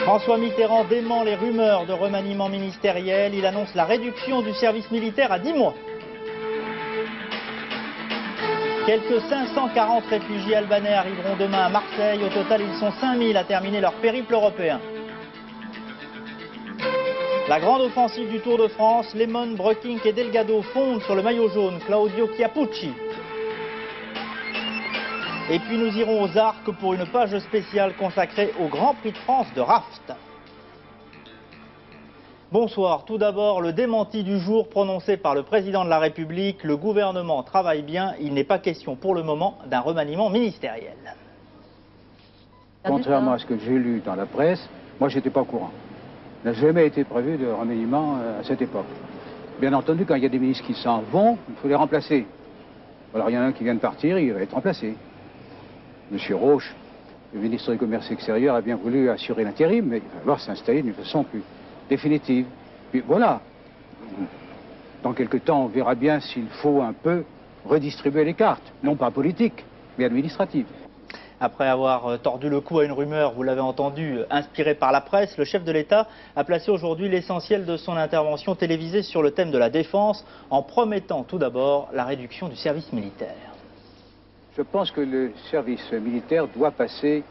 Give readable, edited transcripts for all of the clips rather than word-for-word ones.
François Mitterrand dément les rumeurs de remaniement ministériel. Il annonce la réduction du service militaire à 10 mois. Quelques 540 réfugiés albanais arriveront demain à Marseille. Au total, ils sont 5000 à terminer leur périple européen. La grande offensive du Tour de France, Lemon, Breukink et Delgado fondent sur le maillot jaune, Claudio Chiappucci. Et puis nous irons aux Arcs pour une page spéciale consacrée au Grand Prix de France de Raft. Bonsoir. Tout d'abord, le démenti du jour prononcé par le président de la République. Le gouvernement travaille bien. Il n'est pas question pour le moment d'un remaniement ministériel. Contrairement à ce que j'ai lu dans la presse, moi je n'étais pas au courant. Il n'a jamais été prévu de remaniement à cette époque. Bien entendu, quand il y a des ministres qui s'en vont, il faut les remplacer. Alors il y en a un qui vient de partir, il va être remplacé. Monsieur Roche, le ministre du Commerce extérieur, a bien voulu assurer l'intérim, mais il va falloir s'installer d'une façon plus définitive. Puis voilà. Dans quelques temps, on verra bien s'il faut un peu redistribuer les cartes. Non pas politiques, mais administratives. Après avoir tordu le cou à une rumeur, vous l'avez entendu, inspirée par la presse, le chef de l'État a placé aujourd'hui l'essentiel de son intervention télévisée sur le thème de la défense, en promettant tout d'abord la réduction du service militaire. Je pense que le service militaire doit passer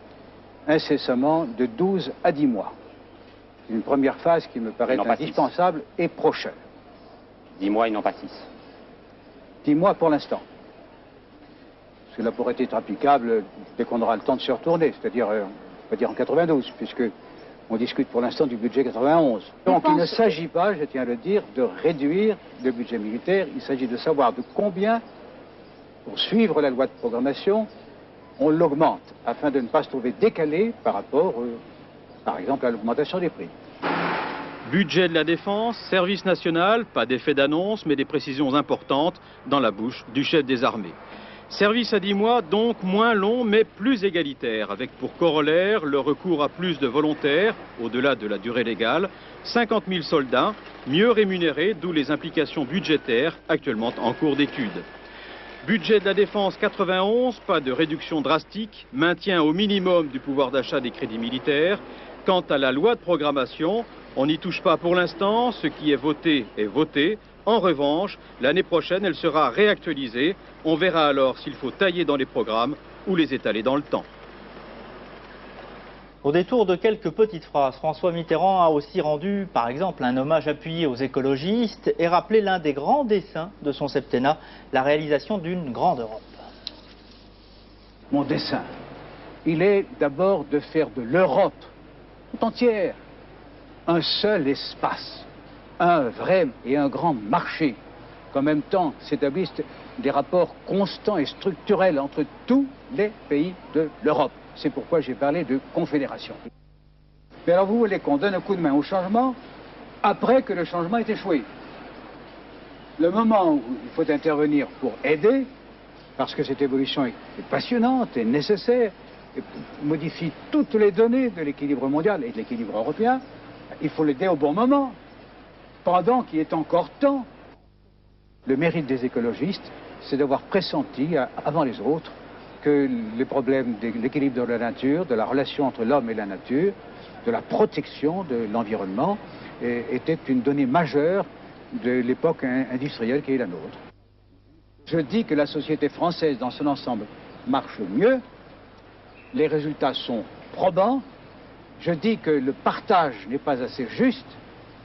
incessamment de 12 à 10 mois. C'est une première phase qui me paraît indispensable et prochaine. 10 mois et non pas 6. 10 mois pour l'instant. Cela pourrait être applicable dès qu'on aura le temps de se retourner, c'est-à-dire, on va dire en 92, puisque on discute pour l'instant du budget 91. Donc il ne s'agit pas, je tiens à le dire, de réduire le budget militaire, il s'agit de savoir de combien, pour suivre la loi de programmation, on l'augmente, afin de ne pas se trouver décalé par rapport, par exemple, à l'augmentation des prix. Budget de la défense, service national, pas d'effet d'annonce, mais des précisions importantes dans la bouche du chef des armées. Service à 10 mois, donc moins long, mais plus égalitaire, avec pour corollaire le recours à plus de volontaires, au-delà de la durée légale, 50 000 soldats, mieux rémunérés, d'où les implications budgétaires actuellement en cours d'étude. Budget de la défense 91, pas de réduction drastique, maintien au minimum du pouvoir d'achat des crédits militaires. Quant à la loi de programmation, on n'y touche pas pour l'instant, ce qui est voté est voté. En revanche, l'année prochaine, elle sera réactualisée. On verra alors s'il faut tailler dans les programmes ou les étaler dans le temps. Au détour de quelques petites phrases, François Mitterrand a aussi rendu, par exemple, un hommage appuyé aux écologistes et rappelé l'un des grands desseins de son septennat, la réalisation d'une grande Europe. Mon dessein, il est d'abord de faire de l'Europe tout entière un seul espace, un vrai et un grand marché, qu'en même temps s'établissent des rapports constants et structurels entre tous les pays de l'Europe. C'est pourquoi j'ai parlé de confédération. Mais alors vous voulez qu'on donne un coup de main au changement après que le changement ait échoué. Le moment où il faut intervenir pour aider, parce que cette évolution est passionnante et nécessaire, et modifie toutes les données de l'équilibre mondial et de l'équilibre européen, il faut l'aider au bon moment, pendant qu'il est encore temps. Le mérite des écologistes, c'est d'avoir pressenti, avant les autres, que les problèmes de l'équilibre de la nature, de la relation entre l'homme et la nature, de la protection de l'environnement, étaient une donnée majeure de l'époque industrielle qui est la nôtre. Je dis que la société française dans son ensemble marche mieux, les résultats sont probants, je dis que le partage n'est pas assez juste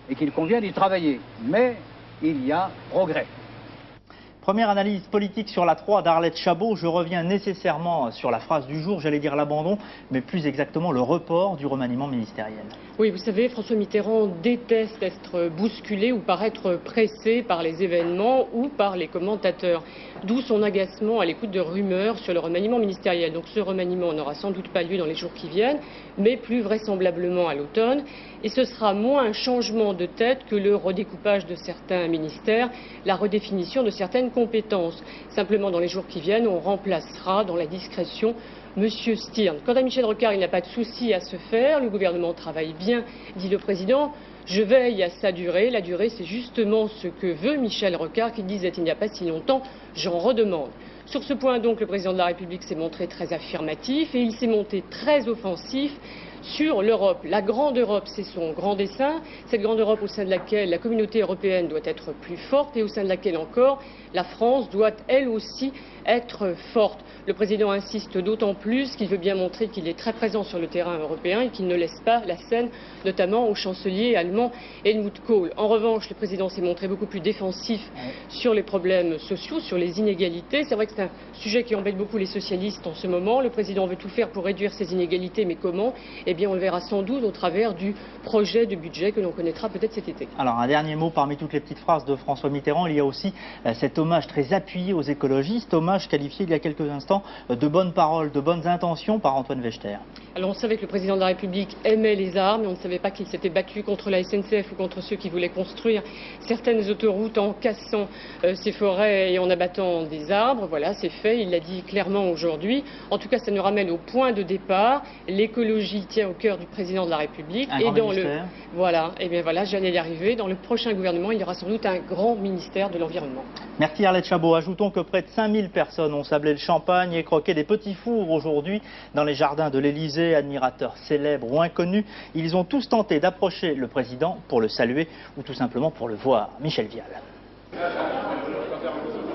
et qu'il convient d'y travailler, mais il y a progrès. Première analyse politique sur la 3 d'Arlette Chabot. Je reviens nécessairement sur la phrase du jour, j'allais dire l'abandon, mais plus exactement le report du remaniement ministériel. Oui, vous savez, François Mitterrand déteste être bousculé ou paraître pressé par les événements ou par les commentateurs. D'où son agacement à l'écoute de rumeurs sur le remaniement ministériel. Donc ce remaniement n'aura sans doute pas lieu dans les jours qui viennent, mais plus vraisemblablement à l'automne. Et ce sera moins un changement de tête que le redécoupage de certains ministères, la redéfinition de certaines compétences. Simplement, dans les jours qui viennent, on remplacera dans la discrétion Monsieur Stirn. Quant à Michel Rocard, il n'a pas de souci à se faire. Le gouvernement travaille bien, dit le président. Je veille à sa durée. La durée, c'est justement ce que veut Michel Rocard, qui disait il n'y a pas si longtemps, j'en redemande. Sur ce point, donc, le président de la République s'est montré très affirmatif et il s'est monté très offensif sur l'Europe. La grande Europe, c'est son grand dessein. Cette grande Europe au sein de laquelle la communauté européenne doit être plus forte et au sein de laquelle encore la France doit elle aussi être forte. Le président insiste d'autant plus qu'il veut bien montrer qu'il est très présent sur le terrain européen et qu'il ne laisse pas la scène, notamment au chancelier allemand Helmut Kohl. En revanche, le président s'est montré beaucoup plus défensif sur les problèmes sociaux, sur les inégalités. C'est vrai que c'est un sujet qui embête beaucoup les socialistes en ce moment. Le président veut tout faire pour réduire ces inégalités, mais comment? Eh bien, on le verra sans doute au travers du projet de budget que l'on connaîtra peut-être cet été. Alors, un dernier mot parmi toutes les petites phrases de François Mitterrand. Il y a aussi cet hommage très appuyé aux écologistes, hommage qualifié il y a quelques instants de bonnes paroles, de bonnes intentions par Antoine Wechter. Alors on savait que le président de la République aimait les armes, mais on ne savait pas qu'il s'était battu contre la SNCF ou contre ceux qui voulaient construire certaines autoroutes en cassant ces forêts et en abattant des arbres. Voilà, c'est fait, il l'a dit clairement aujourd'hui. En tout cas, ça nous ramène au point de départ. L'écologie tient au cœur du président de la République. Et dans voilà, et bien voilà, j'allais y arriver. Dans le prochain gouvernement, il y aura sans doute un grand ministère de l'Environnement. Merci Arlette Chabot. Ajoutons que près de 5000 personnes ont sablé le champagne et croqué des petits fours aujourd'hui dans les jardins de l'Élysée. Admirateurs célèbres ou inconnus, ils ont tous tenté d'approcher le président pour le saluer ou tout simplement pour le voir. Michel Vial.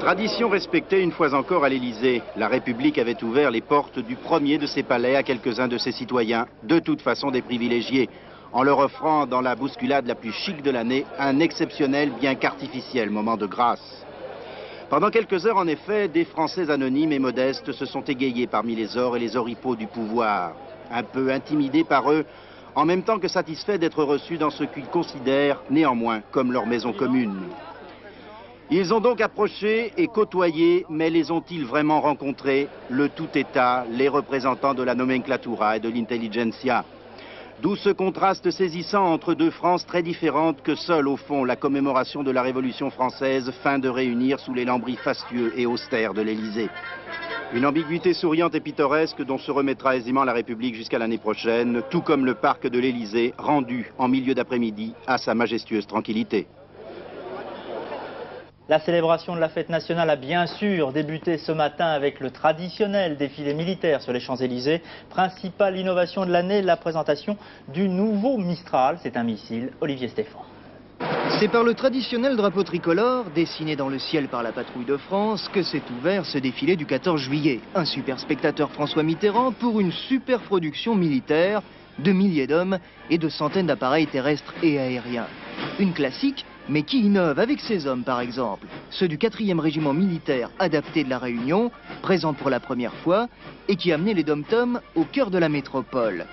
Tradition respectée une fois encore à l'Élysée. La République avait ouvert les portes du premier de ses palais à quelques-uns de ses citoyens, de toute façon des privilégiés, en leur offrant dans la bousculade la plus chic de l'année un exceptionnel bien qu'artificiel moment de grâce. Pendant quelques heures, en effet, des Français anonymes et modestes se sont égayés parmi les ors et les oripeaux du pouvoir, un peu intimidés par eux, en même temps que satisfaits d'être reçus dans ce qu'ils considèrent néanmoins comme leur maison commune. Ils ont donc approché et côtoyé, mais les ont-ils vraiment rencontrés? Le tout-État, les représentants de la nomenclatura et de l'intelligentsia. D'où ce contraste saisissant entre deux Frances très différentes que seule, au fond, la commémoration de la Révolution française feint de réunir sous les lambris fastueux et austères de l'Élysée. Une ambiguïté souriante et pittoresque dont se remettra aisément la République jusqu'à l'année prochaine, tout comme le parc de l'Élysée, rendu en milieu d'après-midi à sa majestueuse tranquillité. La célébration de la fête nationale a bien sûr débuté ce matin avec le traditionnel défilé militaire sur les Champs-Élysées. Principale innovation de l'année, la présentation du nouveau Mistral. C'est un missile. Olivier Stéphan. C'est par le traditionnel drapeau tricolore, dessiné dans le ciel par la patrouille de France, que s'est ouvert ce défilé du 14 juillet. Un super spectateur François Mitterrand pour une super production militaire de milliers d'hommes et de centaines d'appareils terrestres et aériens. Une classique, mais qui innove avec ses hommes par exemple, ceux du 4e régiment militaire adapté de la Réunion, présent pour la première fois, et qui a amené les dom-toms au cœur de la métropole.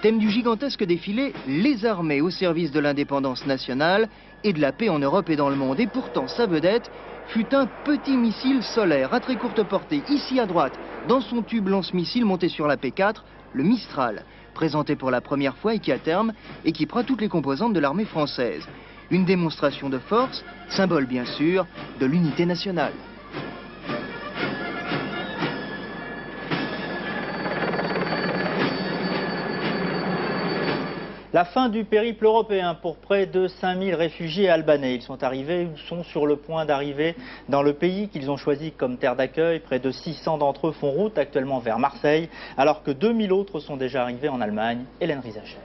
Thème du gigantesque défilé, les armées au service de l'indépendance nationale et de la paix en Europe et dans le monde. Et pourtant, sa vedette fut un petit missile solaire à très courte portée, ici à droite, dans son tube lance-missile monté sur la P4, le Mistral, présenté pour la première fois et qui à terme équipera toutes les composantes de l'armée française. Une démonstration de force, symbole bien sûr de l'unité nationale. La fin du périple européen pour près de 5000 réfugiés albanais. Ils sont arrivés ou sont sur le point d'arriver dans le pays qu'ils ont choisi comme terre d'accueil. Près de 600 d'entre eux font route actuellement vers Marseille, alors que 2000 autres sont déjà arrivés en Allemagne. Hélène Rizacher.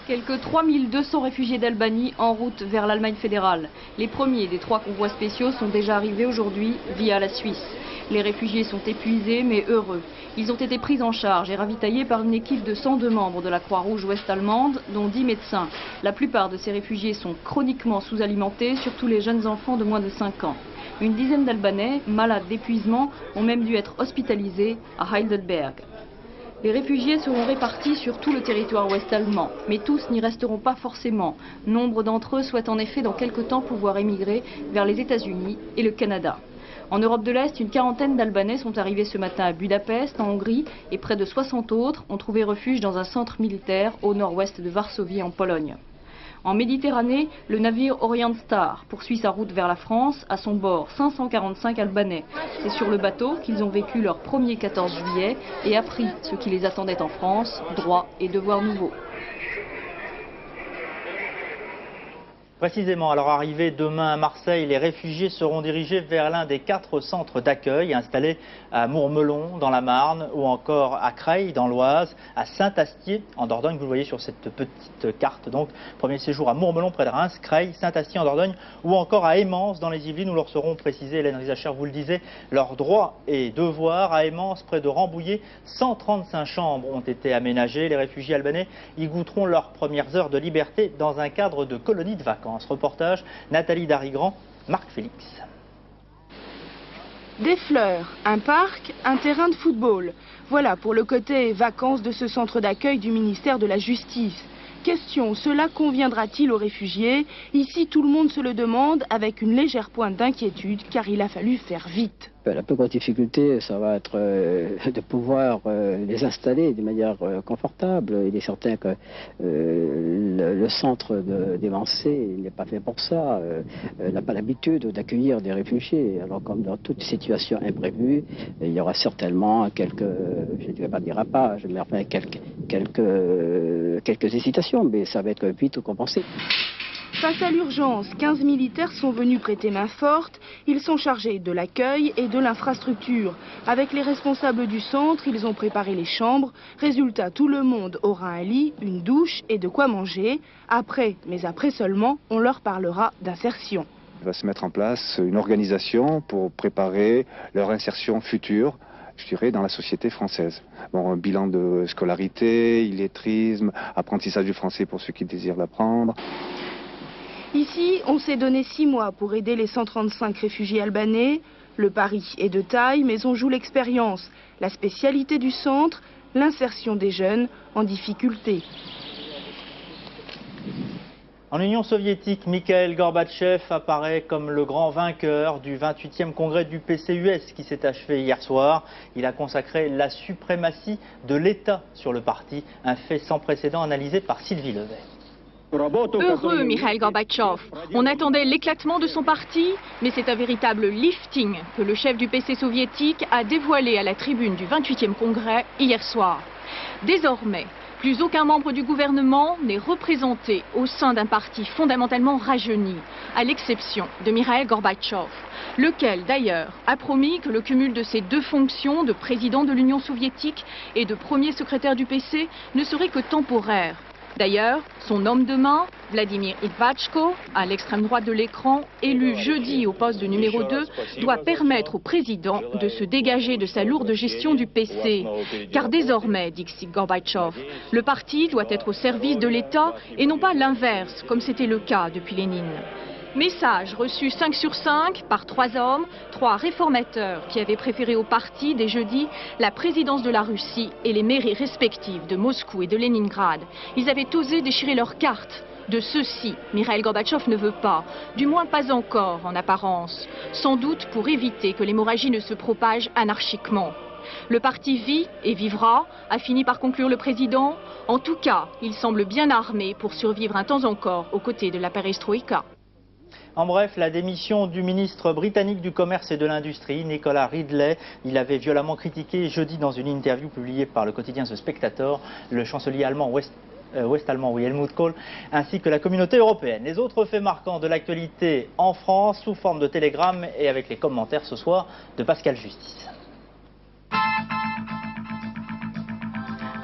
Quelques 3200 réfugiés d'Albanie en route vers l'Allemagne fédérale. Les premiers des 3 convois spéciaux sont déjà arrivés aujourd'hui via la Suisse. Les réfugiés sont épuisés mais heureux. Ils ont été pris en charge et ravitaillés par une équipe de 102 membres de la Croix-Rouge ouest-allemande, dont 10 médecins. La plupart de ces réfugiés sont chroniquement sous-alimentés, surtout les jeunes enfants de moins de 5 ans. Une dizaine d'Albanais, malades d'épuisement, ont même dû être hospitalisés à Heidelberg. Les réfugiés seront répartis sur tout le territoire ouest-allemand, mais tous n'y resteront pas forcément. Nombre d'entre eux souhaitent en effet dans quelque temps pouvoir émigrer vers les États-Unis et le Canada. En Europe de l'Est, une quarantaine d'Albanais sont arrivés ce matin à Budapest, en Hongrie, et près de 60 autres ont trouvé refuge dans un centre militaire au nord-ouest de Varsovie, en Pologne. En Méditerranée, le navire Orient Star poursuit sa route vers la France, à son bord 545 Albanais. C'est sur le bateau qu'ils ont vécu leur premier 14 juillet et appris ce qui les attendait en France, droits et devoirs nouveaux. Précisément, à leur arrivée demain à Marseille, les réfugiés seront dirigés vers l'un des 4 centres d'accueil installés à Mourmelon dans la Marne ou encore à Creil dans l'Oise, à Saint-Astier en Dordogne. Vous le voyez sur cette petite carte. Donc, premier séjour à Mourmelon près de Reims, Creil, Saint-Astier en Dordogne ou encore à Aimance dans les Yvelines où leur seront précisés, Hélène Rizacher vous le disait, leurs droits et devoirs. À Aimance, près de Rambouillet, 135 chambres ont été aménagées. Les réfugiés albanais y goûteront leurs premières heures de liberté dans un cadre de colonie de vacances. Reportage Nathalie Darigrand, Marc Félix. Des fleurs, un parc, un terrain de football. Voilà pour le côté vacances de ce centre d'accueil du ministère de la Justice. Question, cela conviendra-t-il aux réfugiés? Ici, tout le monde se le demande avec une légère pointe d'inquiétude car il a fallu faire vite. La plus grande difficulté, ça va être de pouvoir les installer de manière confortable. Il est certain que le centre d'Évancé n'est pas fait pour ça. N'a pas l'habitude d'accueillir des réfugiés. Alors comme dans toute situation imprévue, il y aura certainement quelques, je ne dirais pas dérapages, mais enfin quelques hésitations, mais ça va être vite compensé. Face à l'urgence, 15 militaires sont venus prêter main forte. Ils sont chargés de l'accueil et de l'infrastructure. Avec les responsables du centre, ils ont préparé les chambres. Résultat, tout le monde aura un lit, une douche et de quoi manger. Après, mais après seulement, on leur parlera d'insertion. Il va se mettre en place une organisation pour préparer leur insertion future, je dirais, dans la société française. Bon, un bilan de scolarité, illettrisme, apprentissage du français pour ceux qui désirent l'apprendre. Ici, on s'est donné 6 mois pour aider les 135 réfugiés albanais. Le pari est de taille, mais on joue l'expérience. La spécialité du centre, l'insertion des jeunes en difficulté. En Union soviétique, Mikhail Gorbatchev apparaît comme le grand vainqueur du 28e congrès du PCUS qui s'est achevé hier soir. Il a consacré la suprématie de l'État sur le parti, un fait sans précédent analysé par Sylvie Levet. Heureux, Mikhail Gorbatchev. On attendait l'éclatement de son parti, mais c'est un véritable lifting que le chef du PC soviétique a dévoilé à la tribune du 28e congrès hier soir. Désormais, plus aucun membre du gouvernement n'est représenté au sein d'un parti fondamentalement rajeuni, à l'exception de Mikhail Gorbatchev, lequel d'ailleurs a promis que le cumul de ses 2 fonctions de président de l'Union soviétique et de premier secrétaire du PC ne serait que temporaire. D'ailleurs, son homme de main, Vladimir Ivachko, à l'extrême droite de l'écran, élu jeudi au poste de numéro 2, doit permettre au président de se dégager de sa lourde gestion du PC. Car désormais, dit Gorbatchev, le parti doit être au service de l'État et non pas l'inverse, comme c'était le cas depuis Lénine. Message reçu 5 sur 5 par 3 hommes, 3 réformateurs qui avaient préféré au parti dès jeudi la présidence de la Russie et les mairies respectives de Moscou et de Leningrad. Ils avaient osé déchirer leurs cartes. De ceux-ci, Mikhail Gorbatchev ne veut pas, du moins pas encore en apparence, sans doute pour éviter que l'hémorragie ne se propage anarchiquement. Le parti vit et vivra, a fini par conclure le président. En tout cas, il semble bien armé pour survivre un temps encore aux côtés de la perestroïka. En bref, la démission du ministre britannique du Commerce et de l'Industrie, Nicolas Ridley. Il avait violemment critiqué jeudi dans une interview publiée par le quotidien The Spectator le chancelier allemand ouest-allemand Helmut Kohl, ainsi que la communauté européenne. Les autres faits marquants de l'actualité en France, sous forme de télégramme et avec les commentaires ce soir de Pascal Justice.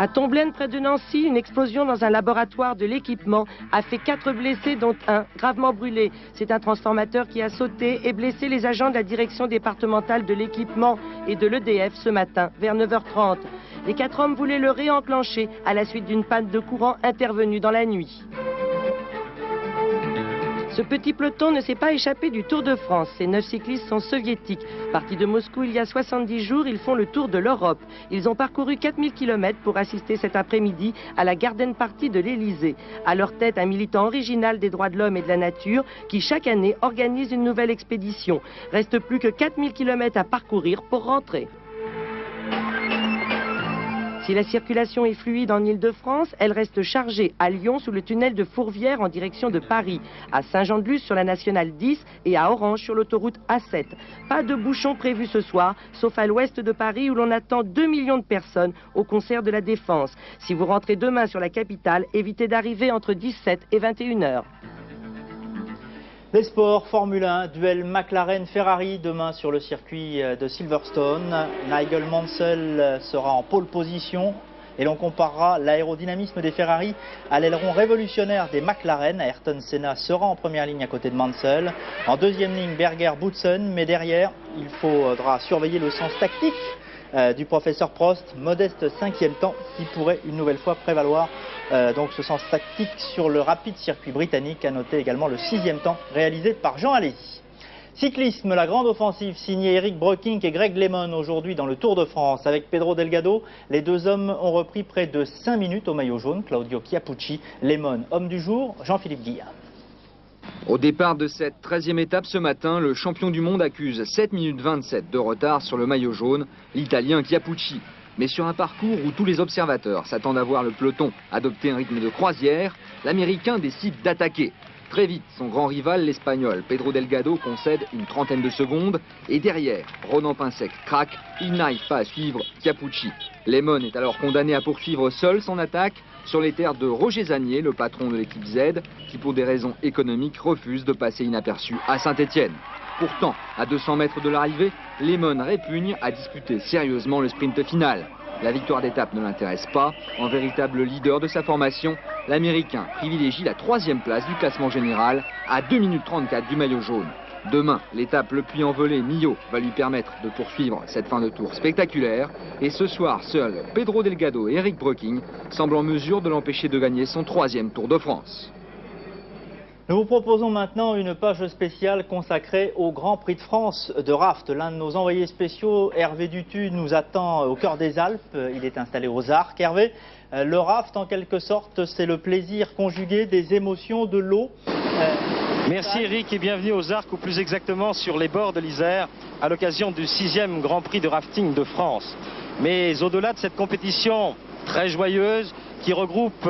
À Tomblaine, près de Nancy, une explosion dans un laboratoire de l'équipement a fait 4 blessés, dont un gravement brûlé. C'est un transformateur qui a sauté et blessé les agents de la direction départementale de l'équipement et de l'EDF ce matin, vers 9h30. Les 4 hommes voulaient le réenclencher à la suite d'une panne de courant intervenue dans la nuit. Ce petit peloton ne s'est pas échappé du Tour de France. Ces 9 cyclistes sont soviétiques. Partis de Moscou il y a 70 jours, ils font le tour de l'Europe. Ils ont parcouru 4000 km pour assister cet après-midi à la Garden Party de l'Elysée. À leur tête, un militant original des droits de l'homme et de la nature qui chaque année organise une nouvelle expédition. Reste plus que 4000 km à parcourir pour rentrer. Si la circulation est fluide en Île-de-France, elle reste chargée à Lyon sous le tunnel de Fourvière en direction de Paris, à Saint-Jean-de-Luz sur la nationale 10 et à Orange sur l'autoroute A7. Pas de bouchons prévus ce soir, sauf à l'ouest de Paris où l'on attend 2 millions de personnes au concert de la Défense. Si vous rentrez demain sur la capitale, évitez d'arriver entre 17 et 21h. Les sports, Formule 1, duel McLaren-Ferrari demain sur le circuit de Silverstone. Nigel Mansell sera en pole position et l'on comparera l'aérodynamisme des Ferrari à l'aileron révolutionnaire des McLaren. Ayrton Senna sera en première ligne à côté de Mansell. En deuxième ligne, Berger-Boutsen, mais derrière, il faudra surveiller le sens tactique du professeur Prost, modeste 5e temps qui pourrait une nouvelle fois prévaloir donc ce sens tactique sur le rapide circuit britannique. À noter également le 6e temps réalisé par Jean Alesi. Cyclisme, la grande offensive signée Eric Breukink et Greg LeMond aujourd'hui dans le Tour de France. Avec Pedro Delgado, les deux hommes ont repris près de 5 minutes au maillot jaune. Claudio Chiappucci, LeMond, homme du jour, Jean-Philippe Guillard. Au départ de cette 13e étape ce matin, le champion du monde accuse 7 minutes 27 de retard sur le maillot jaune, l'Italien Chiappucci. Mais sur un parcours où tous les observateurs s'attendent à voir le peloton adopter un rythme de croisière, l'Américain décide d'attaquer. Très vite, son grand rival, l'Espagnol Pedro Delgado, concède une trentaine de secondes. Et derrière, Ronan Pinsec craque, il n'arrive pas à suivre Chiappucci. LeMond est alors condamné à poursuivre seul son attaque sur les terres de Roger Zanier, le patron de l'équipe Z, qui pour des raisons économiques refuse de passer inaperçu à Saint-Étienne. Pourtant, à 200 mètres de l'arrivée, LeMond répugne à disputer sérieusement le sprint final. La victoire d'étape ne l'intéresse pas. En véritable leader de sa formation, l'Américain privilégie la 3e place du classement général à 2 minutes 34 du maillot jaune. Demain, l'étape Le Puy-en-Velay-Millau va lui permettre de poursuivre cette fin de tour spectaculaire. Et ce soir, seuls Pedro Delgado et Eric Breukink semblent en mesure de l'empêcher de gagner son 3e Tour de France. Nous vous proposons maintenant une page spéciale consacrée au Grand Prix de France de Raft. L'un de nos envoyés spéciaux, Hervé Dutu, nous attend au cœur des Alpes. Il est installé aux Arcs. Hervé, le Raft, en quelque sorte, c'est le plaisir conjugué des émotions, de l'eau. Merci Eric et bienvenue aux Arcs, ou plus exactement sur les bords de l'Isère, à l'occasion du 6e Grand Prix de rafting de France. Mais au-delà de cette compétition très joyeuse qui regroupe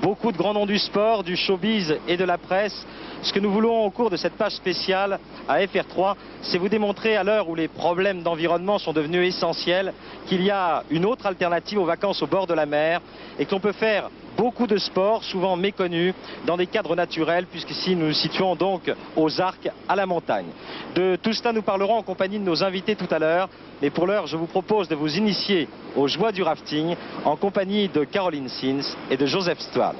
beaucoup de grands noms du sport, du showbiz et de la presse, ce que nous voulons au cours de cette page spéciale à FR3, c'est vous démontrer, à l'heure où les problèmes d'environnement sont devenus essentiels, qu'il y a une autre alternative aux vacances au bord de la mer et qu'on peut faire beaucoup de sports, souvent méconnus, dans des cadres naturels, puisqu'ici nous nous situons donc aux Arcs, à la montagne. De tout cela, nous parlerons en compagnie de nos invités tout à l'heure, mais pour l'heure, je vous propose de vous initier aux joies du rafting en compagnie de Caroline Sins et de Joseph Stuart.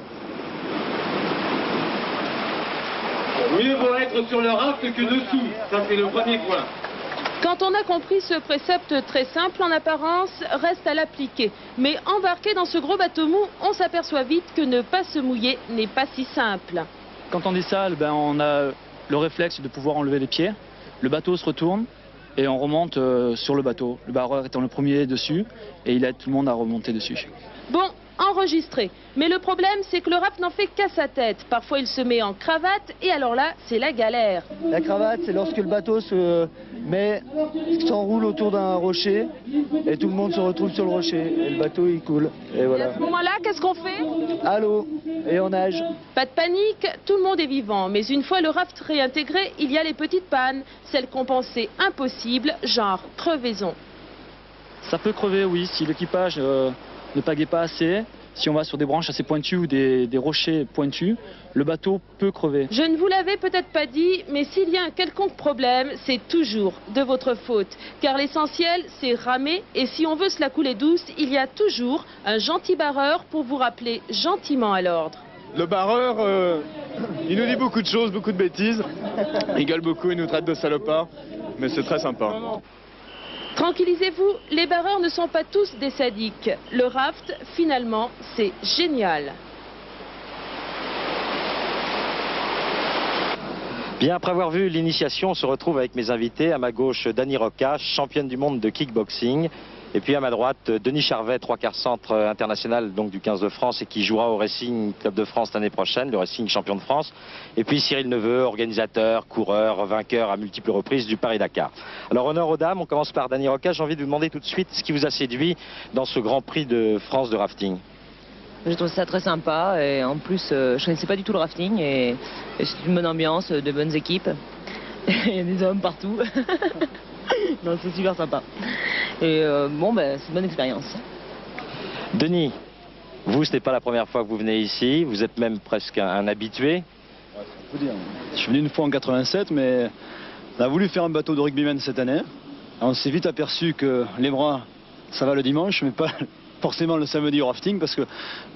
Mieux vaut être sur le raft que dessous, ça c'est le premier point. Quand on a compris ce précepte très simple en apparence, reste à l'appliquer. Mais embarqué dans ce gros bateau mou, on s'aperçoit vite que ne pas se mouiller n'est pas si simple. Quand on dit ça, on a le réflexe de pouvoir enlever les pieds. Le bateau se retourne et on remonte sur le bateau. Le barreur étant le premier dessus et il aide tout le monde à remonter dessus. Bon, enregistré. Mais le problème, c'est que le raft n'en fait qu'à sa tête. Parfois, il se met en cravate et alors là, c'est la galère. La cravate, c'est lorsque le bateau s'enroule autour d'un rocher et tout le monde se retrouve sur le rocher et le bateau, il coule. Et voilà. Et à ce moment-là, qu'est-ce qu'on fait? À l'eau et on nage. Pas de panique, tout le monde est vivant. Mais une fois le raft réintégré, il y a les petites pannes. Celles qu'on pensait impossibles, genre crevaison. Ça peut crever, oui, si l'équipage ne pagaie pas assez. Si on va sur des branches assez pointues ou des rochers pointus, le bateau peut crever. Je ne vous l'avais peut-être pas dit, mais s'il y a un quelconque problème, c'est toujours de votre faute. Car l'essentiel, c'est ramer. Et si on veut se la couler douce, il y a toujours un gentil barreur pour vous rappeler gentiment à l'ordre. Le barreur, il nous dit beaucoup de choses, beaucoup de bêtises. Il gueule beaucoup, il nous traite de salopards. Mais c'est très sympa. Tranquillisez-vous, les barreurs ne sont pas tous des sadiques. Le raft, finalement, c'est génial. Bien, après avoir vu l'initiation, on se retrouve avec mes invités. À ma gauche, Dani Rocca, championne du monde de kickboxing. Et puis à ma droite, Denis Charvet, 3/4 centre international donc du 15 de France et qui jouera au Racing Club de France l'année prochaine, le Racing champion de France. Et puis Cyril Neveu, organisateur, coureur, vainqueur à multiples reprises du Paris-Dakar. Alors honneur aux dames, on commence par Dani Rocca. J'ai envie de vous demander tout de suite ce qui vous a séduit dans ce Grand Prix de France de rafting. Je trouve ça très sympa et en plus je ne connaissais pas du tout le rafting et c'est une bonne ambiance, de bonnes équipes. Il y a des hommes partout. Non, c'est super sympa. Et c'est une bonne expérience. Denis, vous, ce n'est pas la première fois que vous venez ici. Vous êtes même presque un habitué. Faut dire, je suis venu une fois en 87, mais on a voulu faire un bateau de rugbyman cette année. On s'est vite aperçu que les bras, ça va le dimanche, mais pas forcément le samedi au rafting, parce que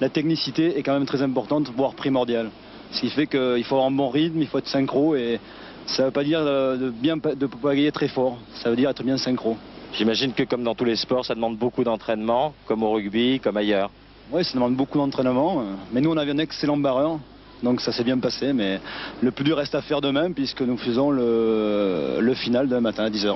la technicité est quand même très importante, voire primordiale. Ce qui fait qu'il faut avoir un bon rythme, il faut être synchro, et ça ne veut pas dire de pagayer très fort, ça veut dire être bien synchro. J'imagine que comme dans tous les sports, ça demande beaucoup d'entraînement, comme au rugby, comme ailleurs. Oui, ça demande beaucoup d'entraînement, mais nous on avait un excellent barreur, donc ça s'est bien passé, mais le plus dur reste à faire demain, puisque nous faisons le final demain matin à 10h.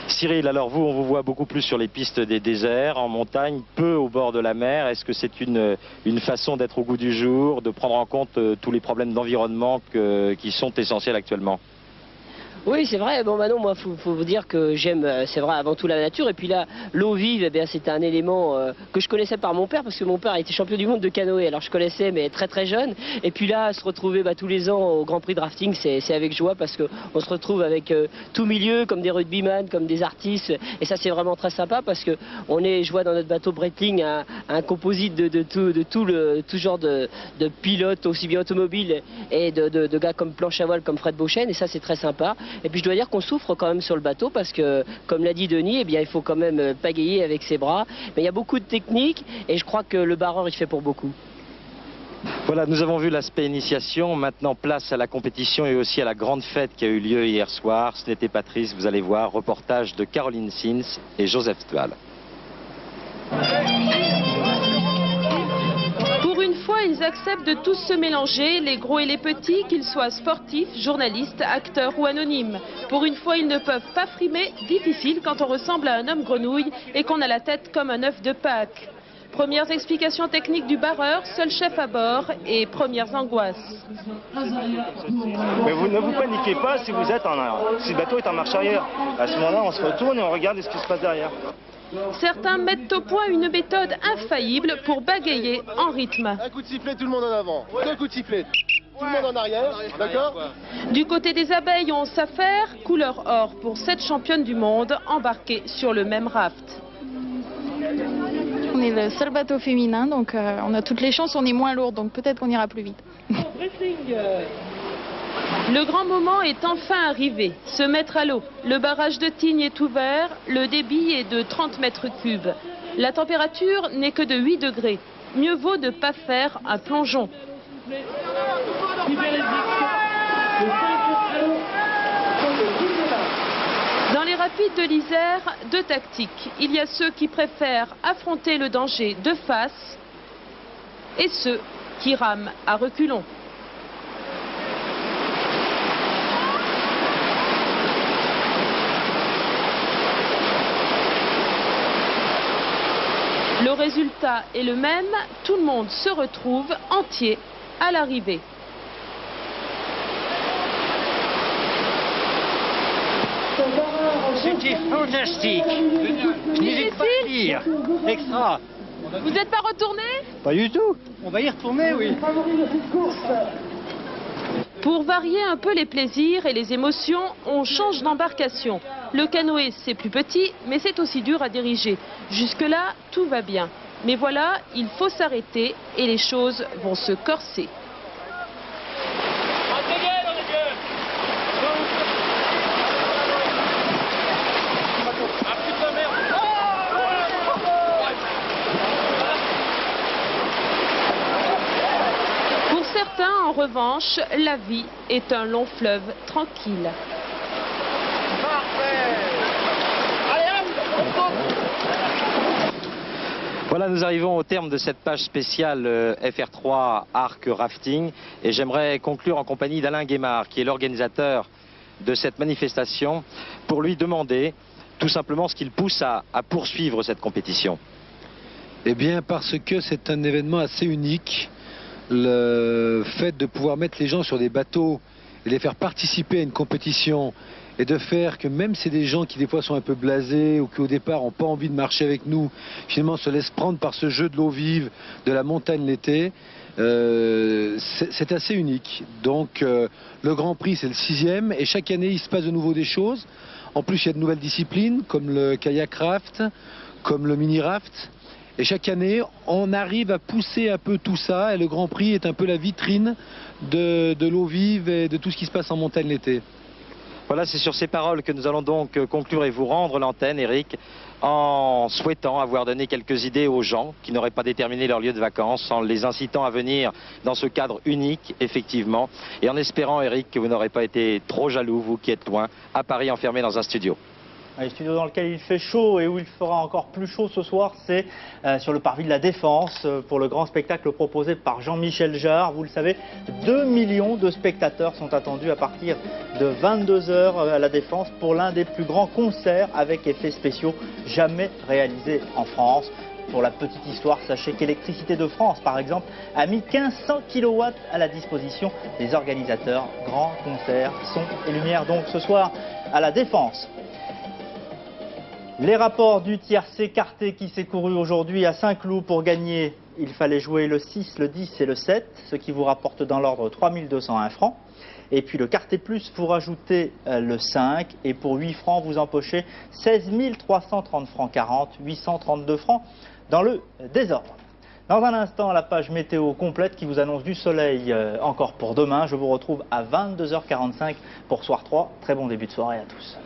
Cyril, alors vous, on vous voit beaucoup plus sur les pistes des déserts, en montagne, peu au bord de la mer. Est-ce que c'est une façon d'être au goût du jour, de prendre en compte tous les problèmes d'environnement qui sont essentiels actuellement ? Oui, c'est vrai. Bon, Manon, moi, faut vous dire que j'aime, c'est vrai, avant tout la nature. Et puis là, l'eau vive, eh bien, c'était un élément que je connaissais par mon père, parce que mon père a été champion du monde de canoë. Alors, je connaissais, mais très très jeune. Et puis là, se retrouver tous les ans au Grand Prix de rafting, c'est avec joie, parce qu'on se retrouve avec tout milieu, comme des rugbyman, comme des artistes. Et ça, c'est vraiment très sympa, parce que je vois dans notre bateau Breitling un composite de tout genre de pilotes, aussi bien automobiles, et de gars comme planche à voile, comme Fred Beauchesne. Et ça, c'est très sympa. Et puis je dois dire qu'on souffre quand même sur le bateau parce que, comme l'a dit Denis, eh bien, il faut quand même pagayer avec ses bras. Mais il y a beaucoup de techniques et je crois que le barreur, il fait pour beaucoup. Voilà, nous avons vu l'aspect initiation. Maintenant, place à la compétition et aussi à la grande fête qui a eu lieu hier soir. Ce n'était pas triste, vous allez voir. Reportage de Caroline Sins et Joseph Tual. Ils acceptent de tous se mélanger, les gros et les petits, qu'ils soient sportifs, journalistes, acteurs ou anonymes. Pour une fois, ils ne peuvent pas frimer, difficile quand on ressemble à un homme grenouille et qu'on a la tête comme un œuf de Pâques. Premières explications techniques du barreur, seul chef à bord et premières angoisses. Mais vous ne vous paniquez pas si le bateau est en marche arrière. À ce moment-là, on se retourne et on regarde ce qui se passe derrière. Certains mettent au point une méthode infaillible pour bagayer en rythme. Un coup de sifflet, tout le monde en avant. 2 coups de sifflet, tout le monde en arrière, d'accord ? Du côté des abeilles, on s'affaire, couleur or pour 7 championnes du monde embarquées sur le même raft. On est le seul bateau féminin, donc on a toutes les chances, on est moins lourd, donc peut-être qu'on ira plus vite. Le grand moment est enfin arrivé, se mettre à l'eau. Le barrage de Tignes est ouvert, le débit est de 30 mètres cubes. La température n'est que de 8 degrés. Mieux vaut ne pas faire un plongeon. Dans les rapides de l'Isère, 2 tactiques. Il y a ceux qui préfèrent affronter le danger de face et ceux qui rament à reculons. Le résultat est le même, tout le monde se retrouve entier à l'arrivée. C'était fantastique. Je n'hésite pas à dire. Extra. Vous n'êtes pas retourné? Pas du tout. On va y retourner, oui. Pour varier un peu les plaisirs et les émotions, on change d'embarcation. Le canoë, c'est plus petit, mais c'est aussi dur à diriger. Jusque-là, tout va bien. Mais voilà, il faut s'arrêter et les choses vont se corser. Pour certains, en revanche, la vie est un long fleuve tranquille. Voilà, nous arrivons au terme de cette page spéciale FR3 Arc Rafting et j'aimerais conclure en compagnie d'Alain Guémard, qui est l'organisateur de cette manifestation, pour lui demander tout simplement ce qu'il pousse à poursuivre cette compétition. Eh bien, parce que c'est un événement assez unique. Le fait de pouvoir mettre les gens sur des bateaux et les faire participer à une compétition et de faire que même c'est des gens qui des fois sont un peu blasés ou qui au départ n'ont pas envie de marcher avec nous, finalement se laissent prendre par ce jeu de l'eau vive, de la montagne l'été, c'est assez unique. Donc le Grand Prix c'est le 6e et chaque année il se passe de nouveau des choses. En plus il y a de nouvelles disciplines comme le kayak raft, comme le mini raft. Et chaque année, on arrive à pousser un peu tout ça, et le Grand Prix est un peu la vitrine de l'eau vive et de tout ce qui se passe en montagne l'été. Voilà, c'est sur ces paroles que nous allons donc conclure et vous rendre l'antenne, Eric, en souhaitant avoir donné quelques idées aux gens qui n'auraient pas déterminé leur lieu de vacances, en les incitant à venir dans ce cadre unique, effectivement, et en espérant, Eric, que vous n'aurez pas été trop jaloux, vous qui êtes loin, à Paris, enfermé dans un studio. Un studio dans lequel il fait chaud et où il fera encore plus chaud ce soir, c'est sur le parvis de la Défense pour le grand spectacle proposé par Jean-Michel Jarre. Vous le savez, 2 millions de spectateurs sont attendus à partir de 22 h à la Défense pour l'un des plus grands concerts avec effets spéciaux jamais réalisés en France. Pour la petite histoire, sachez qu'Électricité de France, par exemple, a mis 1500 kW à la disposition des organisateurs. Grand concert, son et lumière donc ce soir à la Défense. Les rapports du tiercé carté qui s'est couru aujourd'hui à Saint-Cloud. Pour gagner, il fallait jouer le 6, le 10 et le 7, ce qui vous rapporte dans l'ordre 3201 francs. Et puis le carté plus, vous rajoutez le 5 et pour 8 francs, vous empochez 16 330 francs 40, 832 francs dans le désordre. Dans un instant, la page météo complète qui vous annonce du soleil encore pour demain. Je vous retrouve à 22 h 45 pour Soir 3. Très bon début de soirée à tous.